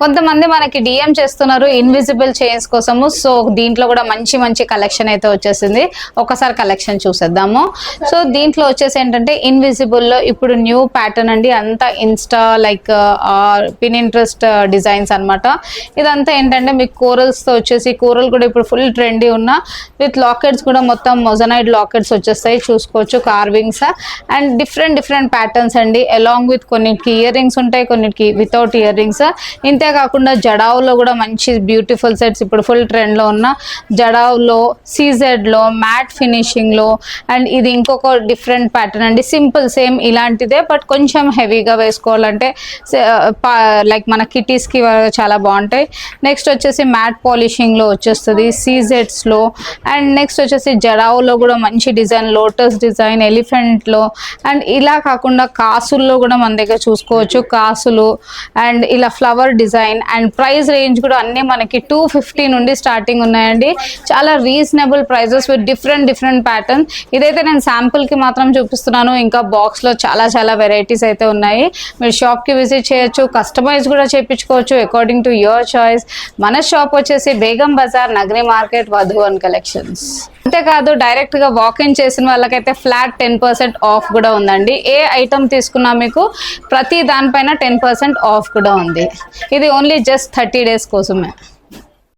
కొంతమంది మనకి డిఎం చేస్తున్నారు ఇన్విజిబుల్ చైన్స్ కోసము. సో దీంట్లో కూడా మంచి మంచి కలెక్షన్ అయితే వచ్చేసింది. ఒకసారి కలెక్షన్ చూసేద్దాము. సో దీంట్లో వచ్చేసి ఏంటంటే ఇన్విజిబుల్ లో ఇప్పుడు న్యూ ప్యాటర్న్ అండి. అంతా Insta like pin interest designs అనమాట. ఇదంతా ఏంటంటే మీకు కోరల్స్ తో వచ్చేసి, కోరల్ కూడా ఇప్పుడు ఫుల్ ట్రెండీ ఉన్న విత్ లాకెట్స్ కూడా మొత్తం మొజనైడ్ లాకెట్స్ వచ్చేస్తాయి చూసుకోవచ్చు. Carvings and different different patterns అండి. అలాంగ్ విత్ కొన్నిటికి ఇయర్ రింగ్స్ ఉంటాయి, కొన్నిటికి వితౌట్ ఇయర్ రింగ్స్. ఇంతేకాకుండా జడావులో కూడా మంచి బ్యూటిఫుల్ సెట్స్ ఇప్పుడు ఫుల్ ట్రెండ్ లో ఉన్న జడావులో, సీజెడ్ లో, మ్యాట్ ఫినిషింగ్ లో, అండ్ ఇది ఇంకొక డిఫరెంట్ ప్యాటర్న్ అండి. సింపుల్ సేమ్ ఇలాంటిదే బట్ కొంచెం హెవీగా వేసుకోవాలంటే లైక్ మన కిటీస్ కి చాలా బాగుంటాయి. నెక్స్ట్ వచ్చేసి మ్యాట్ పాలిషింగ్ లో వచ్చేస్తుంది, సీజెడ్స్ లో. అండ్ నెక్స్ట్ వచ్చేసి జడావులో కూడా మంచి డిజైన్, లోటస్ డిజైన్, ఎలిఫెంట్ లో. అండ్ ఇలా కాకుండా కాసుల్లో కూడా మన దగ్గర చూసుకోవచ్చు. కాసులు అండ్ ఇలా flower design and price range కూడా అన్నీ మనకి 250 నుండి స్టార్టింగ్ ఉన్నాయండి. చాలా reasonable prices with different different pattern. ఇదైతే నేను శాంపుల్ కి మాత్రం చూపిస్తున్నాను. ఇంకా బాక్స్ లో చాలా చాలా వెరైటీస్ అయితే ఉన్నాయి. మీరు షాప్ కి విజిట్ చేయొచ్చు, కస్టమైజ్ కూడా చేయించుకోవచ్చు అకార్డింగ్ టు యువర్ చాయిస్. మన షాప్ వచ్చేసి బేగం బజార్, నగరి మార్కెట్, వధువన్ కలెక్షన్స్. అంతేకాదు డైరెక్ట్ గా వాకింగ్ చేసిన వాళ్ళకైతే ఫ్లాట్ 10% ఆఫ్ కూడా ఉందండి. ఏ ఐటమ్ తీసుకున్నా మీకు ప్రతి దానిపైన 10% ఆఫ్ కూడా ఉంది. ఇది ఓన్లీ జస్ట్ 30 days కోసమే.